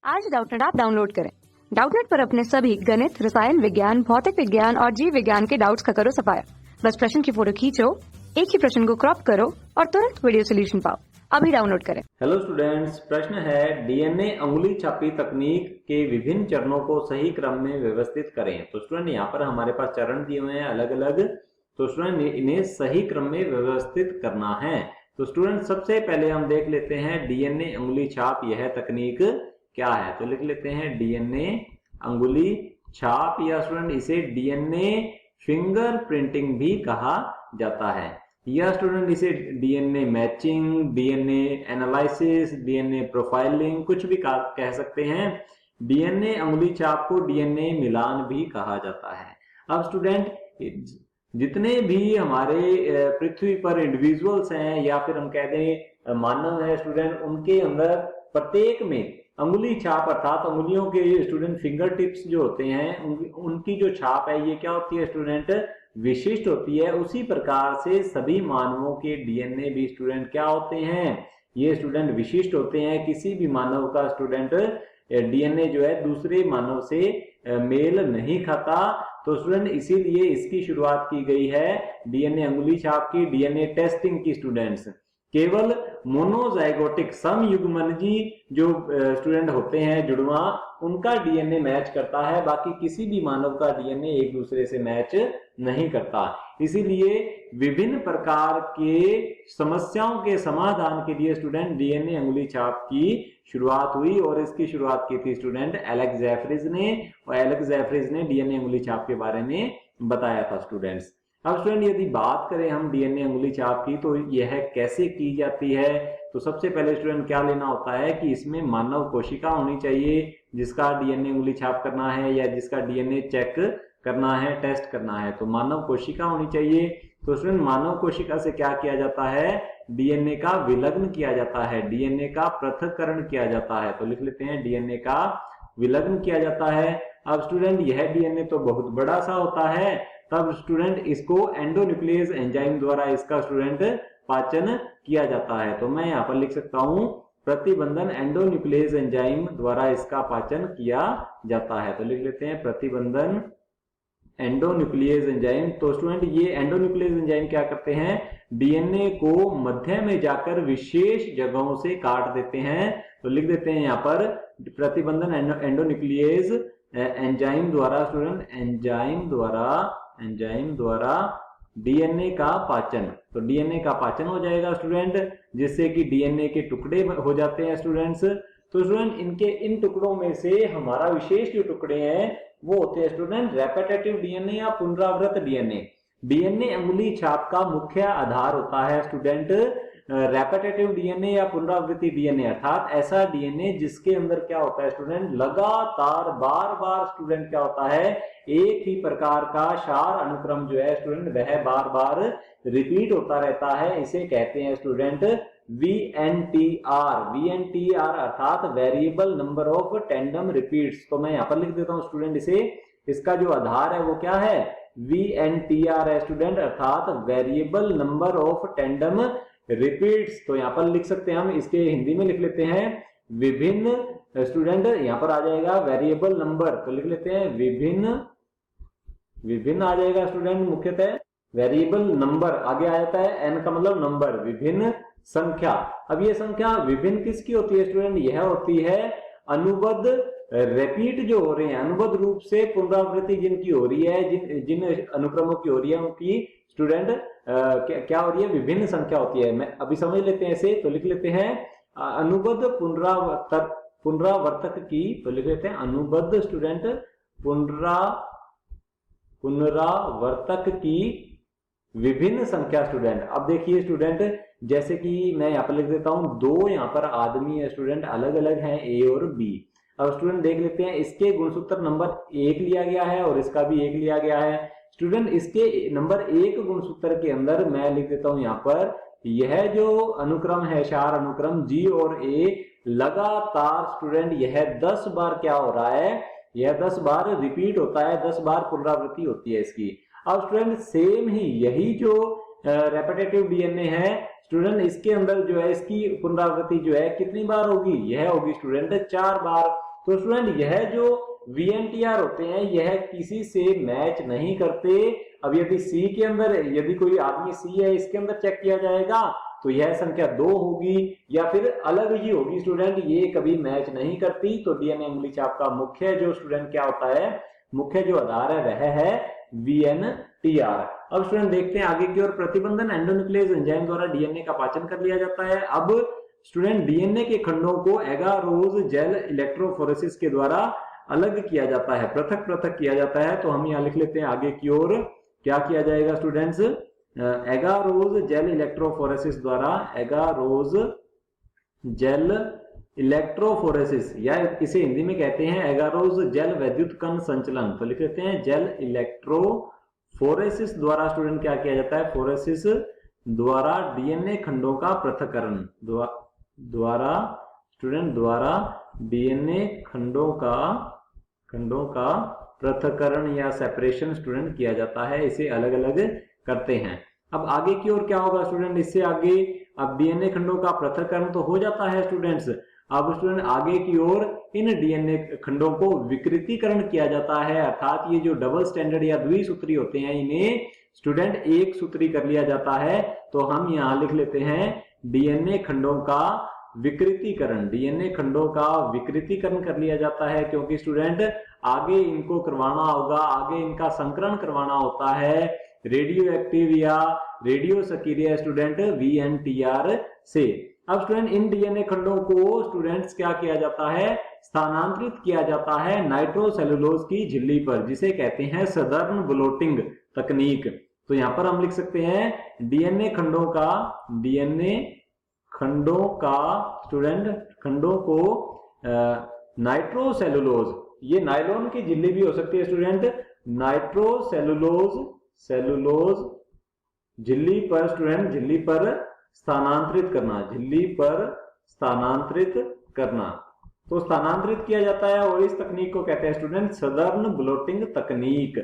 आज Doubtnut app download करें। Doubtnut पर अपने सभी गणित, रसायन विज्ञान, भौतिक विज्ञान और जीव विज्ञान के डाउट्स का करो सफाया। बस प्रश्न की फोटो खींचो, एक ही प्रश्न को क्रॉप करो और तुरंत वीडियो सोल्यूशन पाओ। अभी डाउनलोड करें। हेलो स्टूडेंट्स, प्रश्न है डीएनए अंगुली छापी तकनीक के विभिन्न चरणों को सही क्रम में व्यवस्थित करें। तो स्टूडेंट यहाँ पर हमारे पास चरण दिए हुए हैं अलग अलग, तो स्टूडेंट इन्हें सही क्रम में व्यवस्थित करना है। तो स्टूडेंट सबसे पहले हम देख लेते हैं डीएनए अंगुली छाप यह तकनीक क्या है। तो लिख लेते हैं डीएनए अंगुली छाप, या स्टूडेंट इसे डीएनए फिंगर प्रिंटिंग भी कहा जाता है, या स्टूडेंट इसे DNA matching, DNA analysis, DNA profiling कुछ भी कह सकते हैं। डीएनए अंगुली छाप को डीएनए मिलान भी कहा जाता है। अब स्टूडेंट जितने भी हमारे पृथ्वी पर इंडिविजुअल्स हैं या फिर हम कहते हैं मानव है स्टूडेंट, उनके अंदर प्रत्येक में अंगुली छाप अर्थात अंगुलियों के स्टूडेंट फिंगर टिप्स जो होते हैं उनकी जो छाप है ये क्या होती है स्टूडेंट, विशिष्ट होती है। उसी प्रकार से सभी मानवों के डीएनए भी स्टूडेंट क्या होते हैं, ये स्टूडेंट विशिष्ट होते हैं। किसी भी मानव का स्टूडेंट डीएनए जो है दूसरे मानव से मेल नहीं खाता। तो स्टूडेंट इसीलिए इसकी शुरुआत की गई है डीएनए अंगुली छाप की, डीएनए टेस्टिंग की। स्टूडेंट्स केवल मोनोजाइगोटिक समयुग्मनजी जो स्टूडेंट होते हैं जुड़वा, उनका डीएनए मैच करता है, बाकी किसी भी मानव का डीएनए एक दूसरे से मैच नहीं करता। इसीलिए विभिन्न प्रकार के समस्याओं के समाधान के लिए स्टूडेंट डीएनए अंगुली छाप की शुरुआत हुई, और इसकी शुरुआत की थी स्टूडेंट एलेक्स जेफरीज ने, और एलेक्स जेफरीज ने डीएनए अंगुली छाप के बारे में बताया था स्टूडेंट्स। अब स्टूडेंट यदि बात करें हम डीएनए अंगुली छाप की, तो यह कैसे की जाती है। तो सबसे पहले स्टूडेंट क्या लेना होता है कि इसमें मानव कोशिका होनी चाहिए जिसका डीएनए अंगुली छाप करना है या जिसका डीएनए चेक करना है, टेस्ट करना है। तो मानव कोशिका होनी चाहिए। तो स्टूडेंट मानव कोशिका से क्या किया जाता है, डीएनए का विलग्न किया जाता है, डीएनए का पृथक्करण किया जाता है। तो लिख लेते हैं डीएनए का विलग्न किया जाता है। अब स्टूडेंट यह डीएनए तो बहुत बड़ा सा होता है, तब स्टूडेंट इसको एंडोन्यूक्लियस एंजाइम द्वारा इसका स्टूडेंट पाचन किया जाता है। तो मैं यहाँ पर लिख सकता हूं प्रतिबंधन एंडोन्यूक्लियस एंजाइम द्वारा इसका पाचन किया जाता है। तो लिख लेते हैं प्रतिबंधन एंडोन्यूक्लियस एंजाइम। तो स्टूडेंट ये एंडोन्यूक्लियस एंजाइम क्या करते हैं, डीएनए को मध्य में जाकर विशेष जगहों से काट देते हैं। तो लिख देते हैं यहाँ पर प्रतिबंधन एंडोन्यूक्लियस एंजाइम द्वारा स्टूडेंट एंजाइम द्वारा डीएनए का पाचन। तो डीएनए का पाचन हो जाएगा स्टूडेंट, जिससे कि डीएनए के टुकड़े हो जाते हैं स्टूडेंट्स। तो स्टूडेंट इनके इन टुकड़ों में से हमारा विशेष जो टुकड़े हैं वो होते हैं स्टूडेंट रेपिटेटिव डीएनए या पुनरावृत डीएनए। डीएनए अंगुली छाप का मुख्य आधार होता है स्टूडेंट रेपिटेटिव डीएनए या पुनरावृत्ति डीएनए, अर्थात ऐसा डीएनए जिसके अंदर क्या होता है स्टूडेंट, लगातार बार बार स्टूडेंट क्या होता है, एक ही प्रकार का क्षार अनुक्रम जो है स्टूडेंट वह बार बार रिपीट होता रहता है। इसे कहते हैं स्टूडेंट वीएनटीआर अर्थात variable number of tandem repeats. तो मैं यहाँ पर लिख देता हूँ स्टूडेंट इसे, इसका जो आधार है वो क्या है, वीएनटीआर है स्टूडेंट, अर्थात variable number of tandem repeats. तो यहाँ पर लिख सकते हैं हम, इसके हिंदी में लिख लेते हैं विभिन्न स्टूडेंट, यहाँ पर आ जाएगा वेरिएबल नंबर। तो लिख लेते हैं विभिन्न आ जाएगा स्टूडेंट, मुख्यतः वेरिएबल नंबर आगे आ जाता है, एन का मतलब नंबर, विभिन्न संख्या। अब ये संख्या विभिन्न किसकी होती है स्टूडेंट, यह होती है अनुबद्ध रिपीट जो हो रहे हैं, अनुबद्ध रूप से पुनरावृत्ति जिनकी हो रही है, जिन अनुक्रमों की हो रही है उनकी स्टूडेंट क्या हो रही है, विभिन्न संख्या होती है। मैं अभी समझ लेते हैं इसे। तो लिख लेते हैं अनुबद्ध पुनरावर्तक की। तो लिख लेते हैं अनुबद्ध स्टूडेंट पुनरावर्तक की विभिन्न संख्या स्टूडेंट। अब देखिए स्टूडेंट, जैसे कि मैं यहाँ पर लिख देता हूं, दो यहाँ पर आदमी है स्टूडेंट, अलग अलग हैं ए और बी। अब स्टूडेंट देख लेते हैं, इसके गुणसूत्र नंबर 1 लिया गया है और इसका भी 1 लिया गया है। स्टूडेंट इसके नंबर 1 गुणसूत्र के अंदर मैं लिख देता हूं यहाँ पर, यह जो अनुक्रम है क्षार अनुक्रम जी और ए, लगातार स्टूडेंट यह 10 बार क्या हो रहा है, यह 10 बार रिपीट होता है, 10 बार पुनरावृत्ति होती है इसकी। अब स्टूडेंट सेम ही यही जो रेपिटेटिव डीएनए है स्टूडेंट, इसके अंदर जो है इसकी पुनरावृत्ति जो है कितनी बार होगी, यह होगी स्टूडेंट 4 बार। तो स्टूडेंट यह जो VNTR होते हैं यह किसी से मैच नहीं करते। अब यदि सी के अंदर यदि कोई आदमी सी है इसके अंदर चेक किया जाएगा तो यह संख्या 2 होगी या फिर अलग ही होगी स्टूडेंट, ये कभी मैच नहीं करती। तो डीएनए उंगली छाप का मुख्य जो स्टूडेंट क्या होता है, मुख्य जो आधार है वह है VNTR। अब स्टूडेंट देखते हैं आगे की ओर, प्रतिबंधन एंडोन्यूक्लियस एंजाइम द्वारा डीएनए का पाचन कर लिया जाता है। अब स्टूडेंट डीएनए के खंडों को एगारोज जेल इलेक्ट्रोफोरेसिस के द्वारा अलग किया जाता है, पृथक पृथक किया जाता है। तो हम यहाँ लिख लेते हैं आगे की ओर क्या किया जाएगा स्टूडेंट्स, एगारोज जेल इलेक्ट्रोफोरेसिस द्वारा, एगारोज जेल इलेक्ट्रोफोरेसिस या इसे हिंदी में कहते हैं एगारोज जेल वैद्युत कण संचलन। तो लिख लेते हैं जेल इलेक्ट्रोफोरेसिस द्वारा स्टूडेंट क्या किया जाता है, फोरेसिस द्वारा डीएनए खंडों का पृथक्करण द्वारा स्टूडेंट द्वारा डीएनए खंडों का पृथक्करण या सेपरेशन स्टूडेंट किया जाता है, इसे अलग अलग करते हैं। अब आगे की ओर क्या होगा स्टूडेंट, इससे आगे अब डीएनए खंडों का पृथक्करण तो हो जाता है स्टूडेंट्स। अब स्टूडेंट आगे की ओर इन डीएनए खंडों को विकृतीकरण किया जाता है, अर्थात ये जो डबल स्टैंडर्ड या द्विसूत्री होते हैं इन्हें स्टूडेंट एक सूत्री कर लिया जाता है। तो हम यहाँ लिख लेते हैं डीएनए खंडों का विकृतीकरण, डीएनए खंडों का विकृतीकरण कर लिया जाता है, क्योंकि स्टूडेंट आगे इनको करवाना होगा, आगे इनका संकरण करवाना होता है रेडियो एक्टिव या रेडियो सक्रिय स्टूडेंट VNTR से। अब स्टूडेंट इन डीएनए खंडों को स्टूडेंट्स क्या किया जाता है, स्थानांतरित किया जाता है नाइट्रोसेलुलोज की झिल्ली पर, जिसे कहते हैं सदर्न ब्लोटिंग तकनीक। तो यहां पर हम लिख सकते हैं डीएनए खंडों को नाइट्रोसेलुलोज, ये नायलॉन की झिल्ली भी हो सकती है स्टूडेंट, नाइट्रोसेलुलोज झिल्ली पर स्टूडेंट, झिल्ली पर स्थानांतरित करना। तो स्थानांतरित किया जाता है और इस तकनीक को कहते हैं स्टूडेंट सदर्न ब्लोटिंग तकनीक,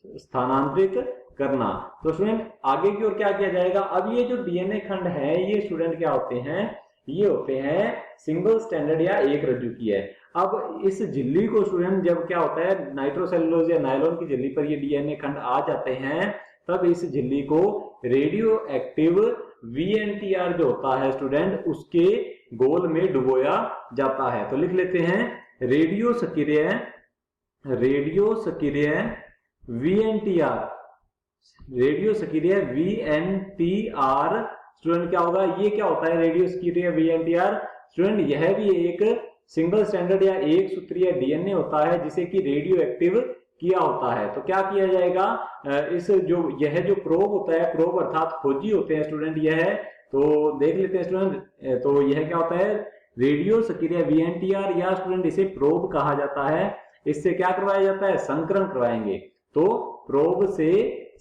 स्थानांतरित करना। तो स्टूडेंट आगे की ओर क्या किया जाएगा, अब ये जो डीएनए खंड है ये स्टूडेंट क्या होते हैं, ये होते हैं सिंगल स्टैंडर्ड या एक रज्जु की है। अब इस झिल्ली को स्टूडेंट जब क्या होता है नाइट्रोसेलुलोज या नायलॉन की झिल्ली पर ये डीएनए खंड आ जाते हैं, तब इस झिल्ली को रेडियो एक्टिव VNTR जो होता है स्टूडेंट उसके गोल में डुबोया जाता है। तो लिख लेते हैं रेडियो सक्रिय VNTR, रेडियो सक्रिय VNTR स्टूडेंट क्या होगा, ये क्या होता है रेडियो सक्रिय VNTR स्टूडेंट, यह भी एक सिंगल स्टैंडर्ड या एक सूत्रीय डीएनए होता है जिसे कि रेडियो एक्टिव किया होता है। तो क्या किया जाएगा, यह जो प्रोब होता है, प्रोब अर्थात खोजी होते हैं स्टूडेंट, यह तो देख लेते हैं स्टूडेंट, तो यह क्या होता है रेडियो सक्रिय VNTR या स्टूडेंट इसे प्रोब कहा जाता है। इससे क्या करवाया जाता है, संकरण करवाएंगे। तो प्रोब से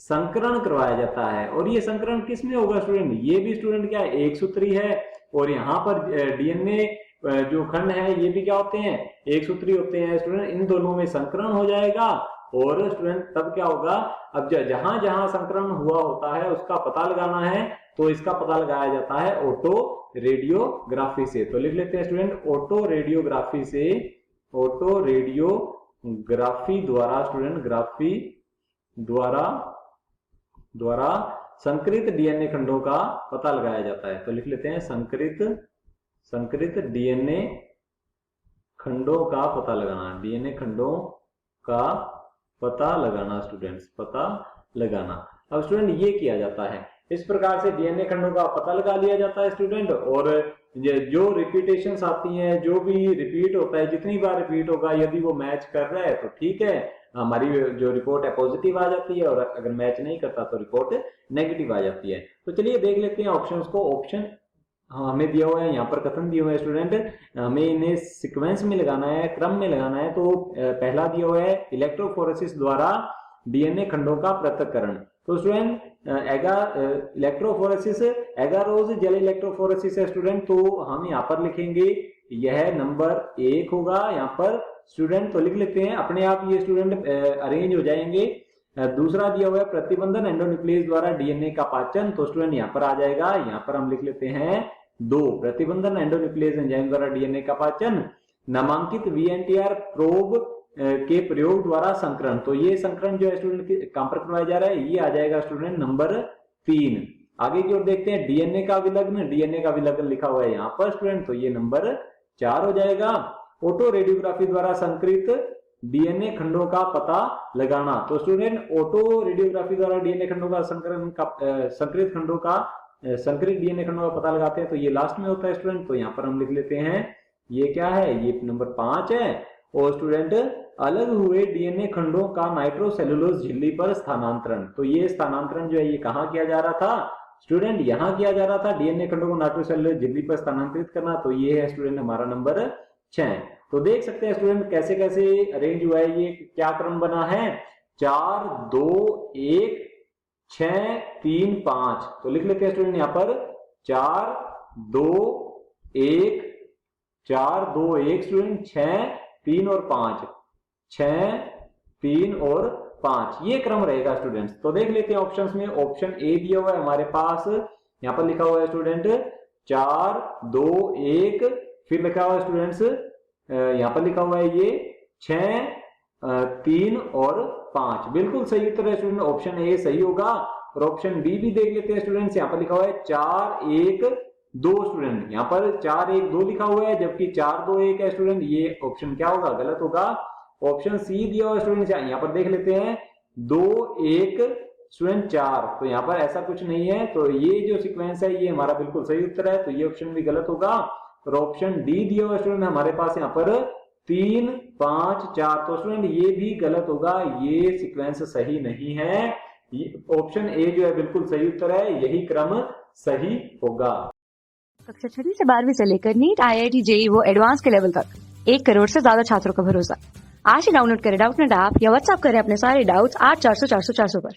संकरण करवाया जाता है, और ये संकरण किस में होगा स्टूडेंट, ये भी स्टूडेंट क्या है एक सूत्री है, और यहाँ पर डीएनए जो खंड है ये भी क्या होते हैं एक सूत्री होते हैं स्टूडेंट, इन दोनों में संकरण हो जाएगा। और स्टूडेंट तब क्या होगा, अब जहां जहां संकरण हुआ होता है उसका पता लगाना है, तो इसका पता लगाया जाता है ऑटो रेडियोग्राफी से। तो लिख लेते हैं स्टूडेंट ऑटो रेडियोग्राफी से, ऑटो रेडियोग्राफी द्वारा स्टूडेंट ग्राफी द्वारा संकरित डीएनए खंडों का पता लगाया जाता है। तो लिख लेते हैं संकरित डीएनए खंडों का पता लगाना, डीएनए खंडों का पता लगाना स्टूडेंट्स, पता लगाना। अब स्टूडेंट ये किया जाता है, इस प्रकार से डीएनए खंडों का पता लगा लिया जाता है स्टूडेंट। और जो रिपीटेशंस आती हैं, जो भी रिपीट होता है, जितनी बार रिपीट होगा यदि वो मैच कर रहा है तो ठीक है, हमारी जो रिपोर्ट है पॉजिटिव आ जाती है, और अगर मैच नहीं करता तो रिपोर्ट नेगेटिव आ जाती है। तो चलिए देख लेते हैं ऑप्शंस को। ऑप्शन हमें दिया हुआ है, यहाँ पर कथन दिया हुआ है स्टूडेंट, हमें इन्हें सीक्वेंस में लगाना है, क्रम में लगाना है। तो पहला दिया हुआ है इलेक्ट्रोफोरेसिस द्वारा डीएनए खंडों का पृथक्करण। तो student electrophoresis agarose gel electrophoresis है स्टूडेंट, तो हम यहाँ पर लिखेंगे यह नंबर 1 होगा यहाँ पर स्टूडेंट। तो लिख लेते हैं, अपने आप ये स्टूडेंट अरेंज हो जाएंगे। दूसरा दिया हुआ है प्रतिबंधन एंडोन्यूक्लियस द्वारा डीएनए का पाचन, तो स्टूडेंट यहाँ पर आ जाएगा, यहाँ पर हम लिख लेते हैं 2 प्रतिबंधन एंडोन्यूक्लियस एंजाइम द्वारा डीएनए का पाचन। नामांकित VNTR प्रोब के प्रयोग द्वारा संकरण, तो ये संकरण जो है स्टूडेंट कहां पर करवाया जा रहा है, ये आ जाएगा स्टूडेंट नंबर 3। आगे की ओर देखते हैं डीएनए का विलग्न, डीएनए का विलग्न लिखा हुआ है यहाँ पर स्टूडेंट, तो ये नंबर 4 हो जाएगा। ऑटो रेडियोग्राफी द्वारा संकरित डीएनए खंडों का पता लगाना, तो स्टूडेंट ऑटो रेडियोग्राफी द्वारा डीएनए खंडों का संकरित डीएनए खंडों का पता लगाते हैं, तो ये लास्ट में होता है स्टूडेंट, तो यहाँ पर हम लिख लेते हैं ये क्या है, ये नंबर 5 है। और स्टूडेंट अलग हुए डीएनए खंडों का नाइट्रोसेलुलोज झिल्ली पर स्थानांतरण, तो ये स्थानांतरण जो है ये कहाँ किया जा रहा था स्टूडेंट, यहाँ किया जा रहा था, डीएनए खंडों को नाइट्रोसेलुलोज झिल्ली पर स्थानांतरित करना, तो ये है स्टूडेंट हमारा नंबर 6। तो देख सकते हैं स्टूडेंट कैसे कैसे अरेंज हुआ है, ये क्या क्रम बना है, 4 2 1 6 3 5, तो लिख लेते हैं स्टूडेंट यहाँ पर 4 2 1 4 2 1 स्टूडेंट 6 3 और 5, 6 3 और 5, ये क्रम रहेगा स्टूडेंट्स। तो देख लेते हैं ऑप्शंस में, ऑप्शन ए दिया हुआ है हमारे पास, यहाँ पर लिखा हुआ है स्टूडेंट 4 2 1, फिर लिखा हुआ है स्टूडेंट्स यहाँ पर लिखा हुआ है ये 6 3 और 5, बिल्कुल सही उत्तर है स्टूडेंट, ऑप्शन ए सही होगा। और ऑप्शन बी भी देख लेते हैं स्टूडेंट्स, यहाँ पर लिखा हुआ है 4 1 2 स्टूडेंट, यहाँ पर 4 1 2 लिखा हुआ है, जबकि 4 2 1 है स्टूडेंट, ये ऑप्शन क्या होगा, गलत होगा। ऑप्शन सी दिया हुआ है स्टूडेंट, यहाँ पर देख लेते हैं 2 1 स्टूडेंट 4, तो यहाँ पर ऐसा कुछ नहीं है, तो ये जो सीक्वेंस है ये हमारा बिल्कुल सही उत्तर है, तो ये ऑप्शन भी गलत होगा। और ऑप्शन डी दिया हुआ स्टूडेंट हमारे पास यहाँ पर 3 5 4, तो स्टूडेंट ये भी गलत होगा, ये सीक्वेंस सही नहीं है, ऑप्शन ए जो है बिल्कुल सही उत्तर है, यही क्रम सही होगा। कक्षा 6 से 12वीं से लेकर नीट, IIT, JEE वो एडवांस के लेवल तक 1 करोड़ से ज्यादा छात्रों का भरोसा। आज ही डाउनलोड करें डाउटनेट ऐप या व्हाट्सएप करें अपने सारे डाउट्स 8400 400 400 पर।